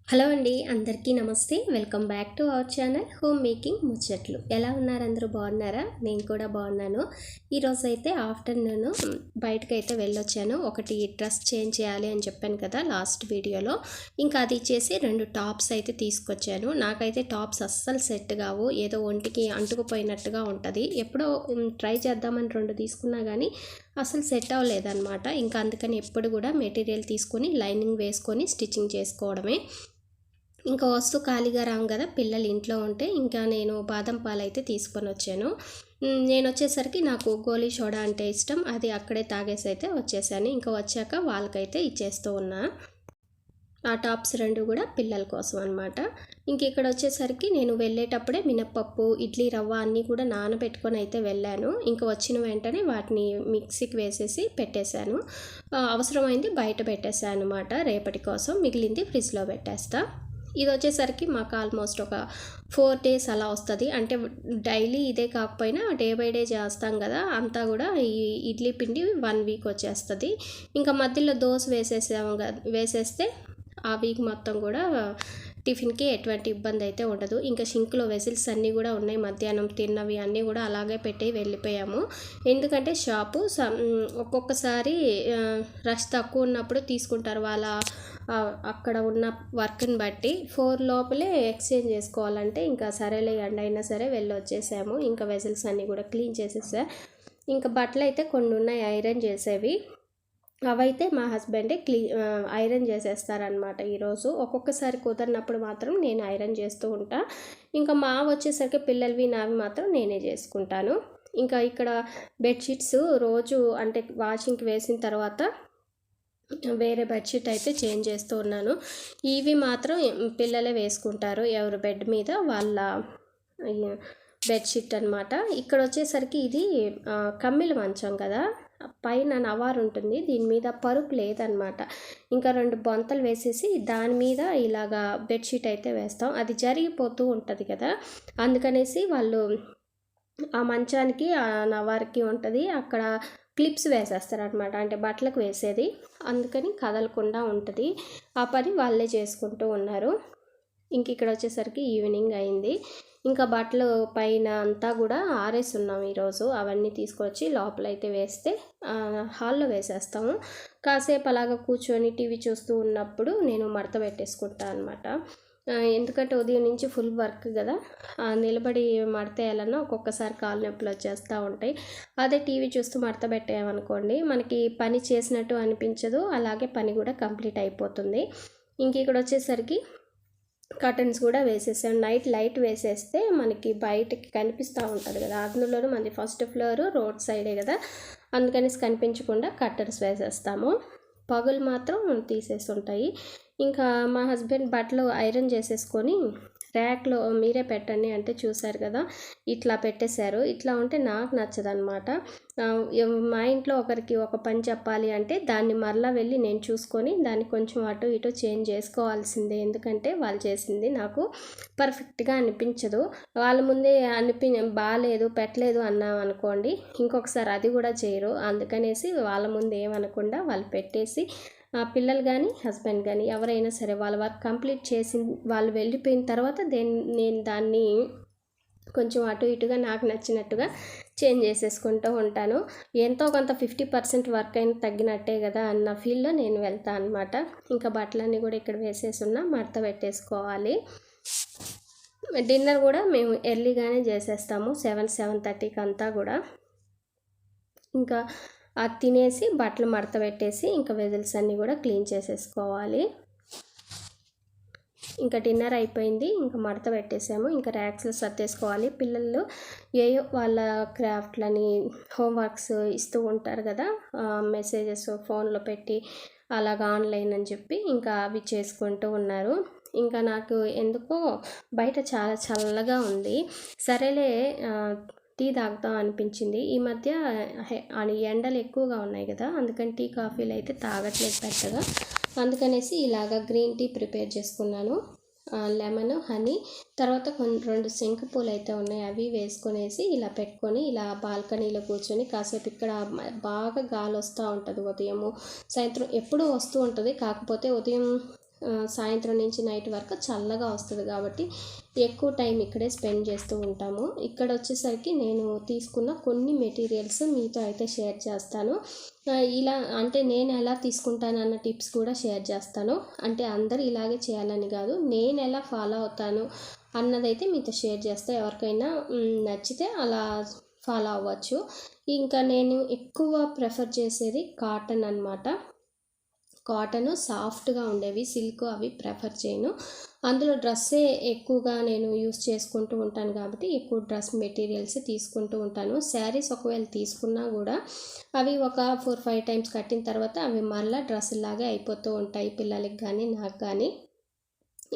Hello అండి, అందరికీ నమస్తే. Welcome back to our channel home making ముచ్చట్లు. ఎలా ఉన్నారు? అందరూ బాగున్నారా? నేను కూడా బాగున్నాను. ఈరోజు అయితే ఆఫ్టర్నూన్ బయటకైతే వెళ్ళొచ్చాను. ఒకటి డ్రెస్ చేంజ్ చేయాలి అని చెప్పాను కదా లాస్ట్ వీడియోలో. ఇంకా అది ఇచ్చేసి 2 టాప్స్ అయితే తీసుకొచ్చాను. నాకైతే టాప్స్ అస్సలు సెట్ కావు. ఏదో ఒంటికి అంటుకుపోయినట్టుగా ఉంటుంది. ఎప్పుడో ట్రై చేద్దామని 2 తీసుకున్నా కానీ అసలు సెట్ అవ్వలేదన్నమాట. ఇంకా అందుకని ఎప్పుడు కూడా మెటీరియల్ తీసుకొని లైనింగ్ వేసుకొని స్టిచ్చింగ్ చేసుకోవడమే. ఇంకా వస్తూ ఖాళీగా రాము కదా, పిల్లలు ఇంట్లో ఉంటే ఇంకా నేను బాదం పాలు అయితే తీసుకొని వచ్చాను. నేను వచ్చేసరికి నాకు గోలీ సోడా అంటే ఇష్టం, అది అక్కడే తాగేసి అయితే వచ్చేసాను. ఇంకా వచ్చాక వాళ్ళకైతే ఇచ్చేస్తూ ఉన్నా. ఆ టాప్స్ 2 కూడా పిల్లల కోసం అనమాట. ఇంక ఇక్కడ వచ్చేసరికి నేను వెళ్ళేటప్పుడే మినప్పప్పు, ఇడ్లీ రవ్వ అన్నీ కూడా నానబెట్టుకొని అయితే వెళ్ళాను. ఇంకా వచ్చిన వెంటనే వాటిని మిక్సీకి వేసేసి పెట్టేశాను. అవసరమైంది బయట పెట్టేశాను అనమాట. రేపటి కోసం మిగిలింది ఫ్రిడ్జ్లో పెట్టేస్తా. ఇది వచ్చేసరికి మాకు ఆల్మోస్ట్ ఒక 4 డేస్ అలా వస్తుంది. అంటే డైలీ ఇదే కాకపోయినా డే బై డే చేస్తాం కదా, అంతా కూడా ఈ ఇడ్లీ పిండి 1 వీక్ వచ్చేస్తుంది. ఇంకా మధ్యలో దోశ వేసేస్తే ఆ వీక్ మొత్తం కూడా టిఫిన్కి ఎటువంటి ఇబ్బంది అయితే ఉండదు. ఇంకా షింక్లో వెసిల్స్ అన్నీ కూడా ఉన్నాయి. మధ్యాహ్నం తిన్నవి అన్నీ కూడా అలాగే పెట్టి వెళ్ళిపోయాము. ఎందుకంటే షాపు ఒక్కొక్కసారి రష్ తక్కువ ఉన్నప్పుడు తీసుకుంటారు. వాళ్ళ అక్కడ ఉన్న వర్క్ని బట్టి 4 లోపలే ఎక్స్చేంజ్ చేసుకోవాలంటే ఇంకా సరేలే ఎండ అయినా సరే వెళ్ళి వచ్చేసాము. ఇంకా వెసిల్స్ అన్నీ కూడా క్లీన్ చేసేసా. ఇంకా బట్టలు అయితే కొన్ని ఉన్నాయి ఐరన్ చేసేవి, అవైతే మా హస్బెండే ఐరన్ చేసేస్తారనమాట. ఈరోజు ఒక్కొక్కసారి కుదరినప్పుడు మాత్రం నేను ఐరన్ చేస్తూ ఉంటా. ఇంకా మా వచ్చేసరికి పిల్లలవి నావి మాత్రం నేనే చేసుకుంటాను. ఇంకా ఇక్కడ బెడ్షీట్స్ రోజు అంటే వాషింగ్కి వేసిన తర్వాత వేరే బెడ్షీట్ అయితే చేంజ్ చేస్తూ ఉన్నాను. ఇవి మాత్రం పిల్లలే వేసుకుంటారు, ఎవరు బెడ్ మీద వాళ్ళ బెడ్షీట్ అనమాట. ఇక్కడ వచ్చేసరికి ఇది కమ్మిల మంచం కదా, పైన నవారు ఉంటుంది, దీని మీద పరుపు లేదనమాట. ఇంకా 2 బొంతలు వేసేసి దాని మీద ఇలాగా బెడ్షీట్ అయితే వేస్తాం. అది జరిగిపోతూ ఉంటుంది కదా, అందుకనేసి వాళ్ళు ఆ మంచానికి ఆ నవారికి ఉంటుంది అక్కడ క్లిప్స్ వేసేస్తారనమాట. అంటే బట్టలకు వేసేది, అందుకని కదలకుండా ఉంటుంది. ఆ పని వాళ్ళే చేసుకుంటూ ఉన్నారు. ఇంక ఇక్కడ వచ్చేసరికి ఈవినింగ్ అయింది. ఇంకా బట్టలు పైన అంతా కూడా ఆరేస్తున్నాం ఈరోజు. అవన్నీ తీసుకొచ్చి లోపలైతే వేస్తే హాల్లో వేసేస్తాము. కాసేపు అలాగా కూర్చొని టీవీ చూస్తూ ఉన్నప్పుడు నేను మడత పెట్టేసుకుంటాను అనమాట. ఎందుకంటే ఉదయం నుంచి ఫుల్ వర్క్ కదా, నిలబడి మడత వేయాలన్నా ఒక్కొక్కసారి కాలు నొప్పులు వచ్చేస్తూ ఉంటాయి. అదే టీవీ చూస్తూ మడత పెట్టామనుకోండి మనకి పని చేసినట్టు అనిపించదు, అలాగే పని కూడా కంప్లీట్ అయిపోతుంది. ఇంక ఇక్కడ వచ్చేసరికి కర్టన్స్ కూడా వేసేసాను. నైట్ లైట్ వేసేస్తే మనకి బయటకి కనిపిస్తూ ఉంటుంది కదా, అందులోనూ మనది ఫస్ట్ ఫ్లోర్ రోడ్ సైడే కదా, అందుకనేసి కనిపించకుండా కర్టన్స్ వేసేస్తాము. పగులు మాత్రం తీసేసి ఉంటాయి. ఇంకా మా హస్బెండ్ బట్టలు ఐరన్ చేసేసుకొని ర్యాక్లో మీరే పెట్టండి అంటే చూశారు కదా, ఇట్లా పెట్టేశారు. ఇట్లా ఉంటే నాకు నచ్చదనమాట. మా ఇంట్లో ఒకరికి ఒక పని చెప్పాలి అంటే దాన్ని మరలా వెళ్ళి నేను చూసుకొని దాన్ని కొంచెం అటు ఇటు చేంజ్ చేసుకోవాల్సిందే. ఎందుకంటే వాళ్ళు చేసింది నాకు పర్ఫెక్ట్గా అనిపించదు. వాళ్ళ ముందే బాగాలేదు పెట్టలేదు అన్నాం అనుకోండి, ఇంకొకసారి అది కూడా చేయరు. అందుకనేసి వాళ్ళ ముందు ఏమనకుండా వాళ్ళు పెట్టేసి పిల్లలు కానీ హస్బెండ్ కానీ ఎవరైనా సరే వాళ్ళ వర్క్ కంప్లీట్ చేసి వాళ్ళు వెళ్ళిపోయిన తర్వాత నేను దాన్ని కొంచెం అటు ఇటుగా నాకు నచ్చినట్టుగా చేంజ్ చేసేసుకుంటూ ఉంటాను. ఎంతో కొంత 50% వర్క్ అయినా తగ్గినట్టే కదా అన్న ఫీల్లో నేను వెళ్తాను అనమాట. ఇంకా బట్టలన్నీ కూడా ఇక్కడ వేసేసున్నా మడత పెట్టేసుకోవాలి. డిన్నర్ కూడా మేము ఎర్లీగానే చేసేస్తాము, 7-7:30కి అంతా కూడా. ఇంకా అది తినేసి బట్టలు మడత పెట్టేసి ఇంకా వెజిల్స్ అన్నీ కూడా క్లీన్ చేసేసుకోవాలి. ఇంకా డిన్నర్ అయిపోయింది, ఇంకా మడత పెట్టేసాము. ఇంకా ర్యాక్స్లో సర్దేసుకోవాలి. పిల్లలు ఏయో వాళ్ళ క్రాఫ్ట్లని హోంవర్క్స్ ఇస్తూ ఉంటారు కదా, మెసేజెస్ ఫోన్లో పెట్టి అలాగా ఆన్లైన్ అని చెప్పి ఇంకా అవి చేసుకుంటూ ఉన్నారు. ఇంకా నాకు ఎందుకో బయట చాలా చల్లగా ఉంది, సరేలే టీ తాగుతాం అనిపించింది. ఈ మధ్య ఎండలు ఎక్కువగా ఉన్నాయి కదా, అందుకని టీ కాఫీలు అయితే తాగట్లేదు పెద్దగా. అందుకనేసి ఇలాగ గ్రీన్ టీ ప్రిపేర్ చేసుకున్నాను. లెమన్, హనీ, తర్వాత 2 శంకు పూలు అయితే ఉన్నాయి, అవి వేసుకొనేసి ఇలా పెట్టుకొని ఇలా బాల్కనీలో కూర్చొని కాసేపు ఇక్కడ బాగా గాలి వస్తూ ఉంటుంది. ఉదయము సాయంత్రం ఎప్పుడూ వస్తూ ఉంటుంది, కాకపోతే ఉదయం సాయంత్రం నుంచి నైట్ వరకు చల్లగా వస్తుంది కాబట్టి ఎక్కువ టైం ఇక్కడే స్పెండ్ చేస్తూ ఉంటాము. ఇక్కడ వచ్చేసరికి నేను తీసుకున్న కొన్ని మెటీరియల్స్ మీతో అయితే షేర్ చేస్తాను. ఇలా అంటే నేను ఎలా తీసుకుంటాను అన్న టిప్స్ కూడా షేర్ చేస్తాను. అంటే అందరూ ఇలాగే చేయాలని కాదు, నేను ఎలా ఫాలో అవుతాను అన్నదైతే మీతో షేర్ చేస్తా. ఎవరికైనా నచ్చితే అలా ఫాలో అవ్వచ్చు. ఇంకా నేను ఎక్కువ ప్రిఫర్ చేసేది కాటన్ అన్నమాట. కాటన్ సాఫ్ట్గా ఉండేవి, సిల్క్ అవి ప్రిఫర్ చేయను. అందులో డ్రెస్సే ఎక్కువగా నేను యూస్ చేసుకుంటూ ఉంటాను కాబట్టి ఎక్కువ డ్రెస్ మెటీరియల్స్ తీసుకుంటూ ఉంటాను. శారీస్ ఒకవేళ తీసుకున్నా కూడా అవి ఒక 4-5 టైమ్స్ కట్టిన తర్వాత అవి మళ్ళీ డ్రెస్సులాగే అయిపోతూ ఉంటాయి, పిల్లలకి కానీ నాకు కానీ.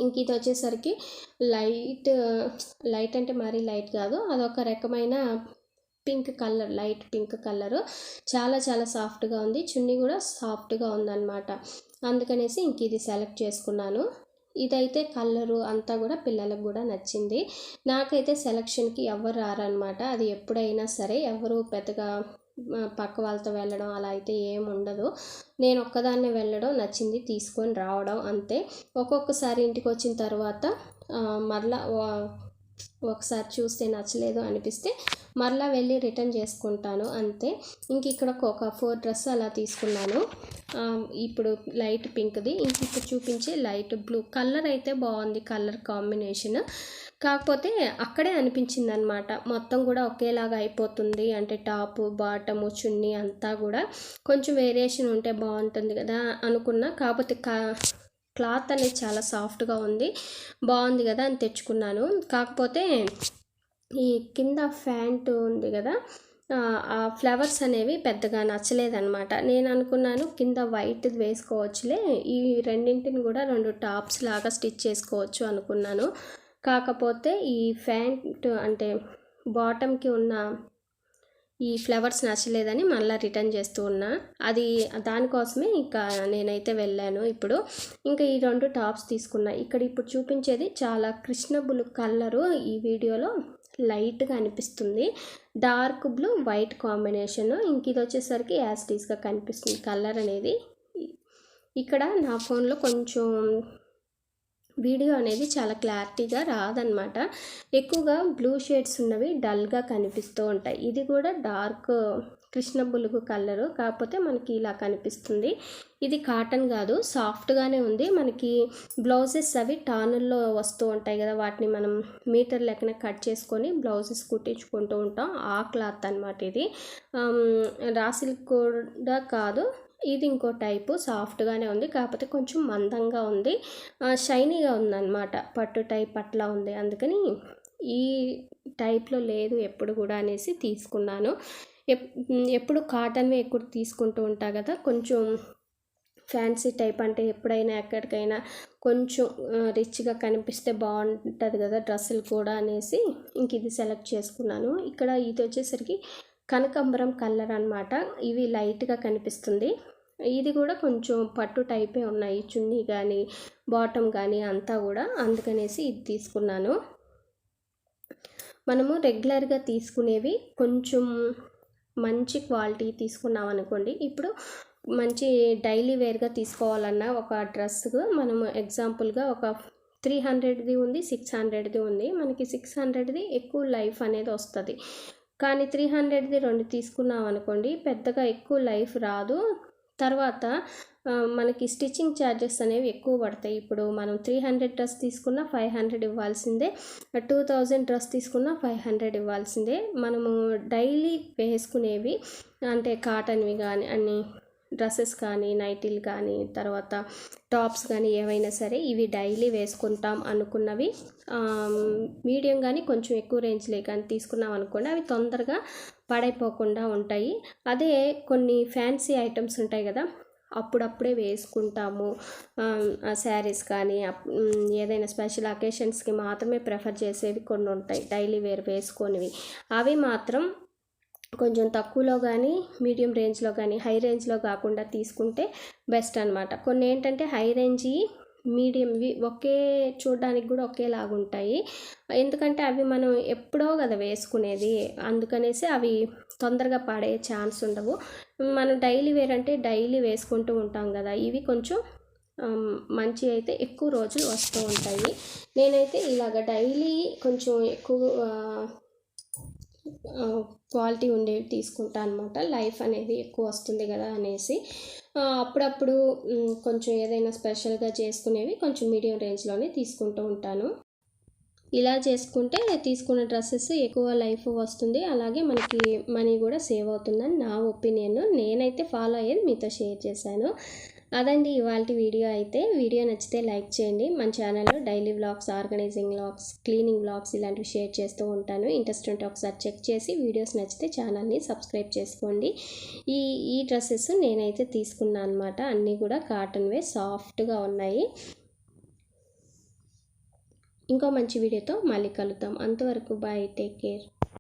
ఇంక ఇది వచ్చేసరికి లైట్ అంటే మరీ లైట్ కాదు, అదొక రకమైన pink colour, light pink colour, చాలా చాలా సాఫ్ట్గా ఉంది. చున్నీ కూడా సాఫ్ట్గా ఉందన్నమాట. అందుకనేసి ఇంక ఇది సెలెక్ట్ చేసుకున్నాను. ఇదైతే కలరు అంతా కూడా పిల్లలకు కూడా నచ్చింది. నాకైతే సెలక్షన్కి ఎవరు రారనమాట. అది ఎప్పుడైనా సరే ఎవరు పెద్దగా పక్క వాళ్ళతో వెళ్ళడం అలా అయితే ఏముండదు. నేను ఒక్కదాన్నే వెళ్ళడం, నచ్చింది తీసుకొని రావడం అంతే. ఒక్కొక్కసారి ఇంటికి వచ్చిన తర్వాత మరలా ఒకసారి చూస్తే నచ్చలేదు అనిపిస్తే మరలా వెళ్ళి రిటర్న్ చేసుకుంటాను అంతే. ఇంక ఇక్కడ ఒక 4 డ్రెస్ అలా తీసుకున్నాను. ఇప్పుడు లైట్ పింక్ది, ఇంక ఇప్పుడు చూపించే లైట్ బ్లూ కలర్ అయితే బాగుంది, కలర్ కాంబినేషన్. కాకపోతే అక్కడే అనిపించింది అనమాట, మొత్తం కూడా ఒకేలాగా అయిపోతుంది అంటే టాపు బాటము చున్నీ అంతా కూడా కొంచెం వేరియేషన్ ఉంటే బాగుంటుంది కదా అనుకున్నా. కాకపోతే క్లాత్ అనేది చాలా సాఫ్ట్గా ఉంది, బాగుంది కదా అని తెచ్చుకున్నాను. కాకపోతే ఈ కింద ప్యాంటు ఉంది కదా, ఆ ఫ్లవర్స్ అనేవి పెద్దగా నచ్చలేదన్నమాట. నేను అనుకున్నాను కింద వైట్ వేసుకోవచ్చులే, ఈ రెండింటిని కూడా 2 టాప్స్ లాగా స్టిచ్ చేసుకోవచ్చు అనుకున్నాను. కాకపోతే ఈ ప్యాంట్ అంటే బాటమ్కి ఉన్న ఈ ఫ్లవర్స్ నచ్చలేదని మళ్ళీ రిటర్న్ చేస్తూ ఉన్నా. అది దానికోసమే ఇంకా నేనైతే వెళ్ళాను. ఇప్పుడు ఇంకా ఈ 2 టాప్స్ తీసుకున్నా. ఇక్కడ ఇప్పుడు చూపించేది చాలా కృష్ణ బ్లూ కలరు, ఈ వీడియోలో లైట్గా అనిపిస్తుంది, డార్క్ బ్లూ వైట్ కాంబినేషన్. ఇంక ఇది వచ్చేసరికి యాస్టీస్గా కనిపిస్తుంది కలర్ అనేది. ఇక్కడ నా ఫోన్లో కొంచెం వీడియో అనేది చాలా క్లారిటీగా రాదనమాట, ఎక్కువగా బ్లూ షేడ్స్ ఉన్నవి డల్గా కనిపిస్తూ ఉంటాయి. ఇది కూడా డార్క్ కృష్ణ బులుగు కలరు, కాకపోతే మనకి ఇలా కనిపిస్తుంది. ఇది కాటన్ కాదు, సాఫ్ట్గానే ఉంది. మనకి బ్లౌజెస్ అవి టానుల్లో వస్తూ ఉంటాయి కదా, వాటిని మనం మీటర్ లెక్కన కట్ చేసుకొని బ్లౌజెస్ కుట్టించుకుంటూ ఉంటాం, ఆ క్లాత్ అనమాట ఇది. రాసిల్క్ కూడా కాదు, ఇది ఇంకో టైపు, సాఫ్ట్గానే ఉంది, కాకపోతే కొంచెం మందంగా ఉంది, షైనీగా ఉందన్నమాట, పట్టు టైప్ అట్లా ఉంది. అందుకని ఈ టైప్లో లేదు ఎప్పుడు కూడా అనేసి తీసుకున్నాను. ఎప్పుడు కాటన్వే ఎక్కువ తీసుకుంటూ ఉంటా కదా, కొంచెం ఫ్యాన్సీ టైప్ అంటే ఎప్పుడైనా ఎక్కడికైనా కొంచెం రిచ్గా కనిపిస్తే బాగుంటుంది కదా డ్రెస్సులు కూడా అనేసి ఇంక ఇది సెలెక్ట్ చేసుకున్నాను. ఇక్కడ ఇది వచ్చేసరికి కనకాంబరం కలర్ అనమాట, ఇవి లైట్గా కనిపిస్తుంది. ఇది కూడా కొంచెం పట్టు టైపే ఉన్నాయి, చున్నీ కానీ బాటమ్ కానీ అంతా కూడా, అందుకనేసి ఇది తీసుకున్నాను. మనము రెగ్యులర్గా తీసుకునేవి కొంచెం మంచి క్వాలిటీ తీసుకున్నాం అనుకోండి, ఇప్పుడు మంచి డైలీ వేర్గా తీసుకోవాలన్నా ఒక డ్రెస్కు మనము ఎగ్జాంపుల్గా ఒక 300ది ఉంది, 600ది ఉంది. మనకి 600ది ఎక్కువ లైఫ్ అనేది వస్తుంది, కానీ 300ది 2 తీసుకున్నాం అనుకోండి పెద్దగా ఎక్కువ లైఫ్ రాదు. తర్వాత మనకి స్టిచ్చింగ్ ఛార్జెస్ అనేవి ఎక్కువ పడతాయి. ఇప్పుడు మనం 300 డ్రెస్ తీసుకున్నా 500 ఇవ్వాల్సిందే, 2000 డ్రెస్ తీసుకున్నా 500 ఇవ్వాల్సిందే. మనము డైలీ వేసుకునేవి అంటే కాటన్వి కానీ అన్ని డ్రెస్సెస్ కానీ నైటీలు కానీ తర్వాత టాప్స్ కానీ ఏవైనా సరే ఇవి డైలీ వేసుకుంటాం అనుకున్నవి మీడియం కానీ కొంచెం ఎక్కువ రేంజ్లే కానీ తీసుకున్నాం అనుకోండి, అవి తొందరగా పాడైపోకుండా ఉంటాయి. అదే కొన్ని ఫ్యాన్సీ ఐటమ్స్ ఉంటాయి కదా, అప్పుడప్పుడే వేసుకుంటాము, శారీస్ కానీ ఏదైనా స్పెషల్ అకేషన్స్కి మాత్రమే ప్రిఫర్ చేసేవి కొన్ని ఉంటాయి డైలీ వేర్ వేసుకొనివి. అవి మాత్రం కొంచెం తక్కువలో కానీ మీడియం రేంజ్లో కానీ హై రేంజ్లో కాకుండా తీసుకుంటే బెస్ట్ అనమాట. కొన్ని ఏంటంటే హై రేంజ్ మీడియంవి ఒకే చూడడానికి కూడా ఒకేలాగా ఉంటాయి, ఎందుకంటే అవి మనం ఎప్పుడో కదా వేసుకునేది, అందుకనేసి అవి తొందరగా పాడే ఛాన్స్ ఉండవు. మనం డైలీ వేర్ అంటే డైలీ వేసుకుంటూ ఉంటాం కదా, ఇవి కొంచెం మంచి అయితే ఎక్కువ రోజులు వస్తూ ఉంటాయి. నేనైతే ఇలాగ డైలీ కొంచెం ఎక్కువ క్వాలిటీ ఉండేవి తీసుకుంటా అనమాట. లైఫ్ అనేది ఎక్కువ వస్తుంది కదా అనేసి. అప్పుడప్పుడు కొంచెం ఏదైనా స్పెషల్గా చేసుకునేవి కొంచెం మీడియం రేంజ్లోనే తీసుకుంటూ ఉంటాను. ఇలా చేసుకుంటే తీసుకున్న డ్రెస్సెస్ ఎక్కువ లైఫ్ వస్తుంది, అలాగే మనకి మనీ కూడా సేవ్ అవుతుందని నా ఒపీనియన్. నేనైతే ఫాలో అయ్యేది మీతో షేర్ చేశాను. అదండి ఇవాల్టి వీడియో అయితే. వీడియో నచ్చితే లైక్ చేయండి. మన ఛానల్లో daily vlogs, organising vlogs, cleaning vlogs ఇలాంటివి షేర్ చేస్తూ ఉంటాను. ఇంట్రెస్ట్ ఉంటే ఒకసారి చెక్ చేసి వీడియోస్ నచ్చితే ఛానల్ని సబ్స్క్రైబ్ చేసుకోండి. ఈ డ్రెస్సెస్ నేనైతే తీసుకున్నాను అనమాట. అన్నీ కూడా కాటన్వే, సాఫ్ట్గా ఉన్నాయి. ఇంకో మంచి వీడియోతో మళ్ళీ కలుద్దాం. అంతవరకు బాయ్, టేక్ కేర్.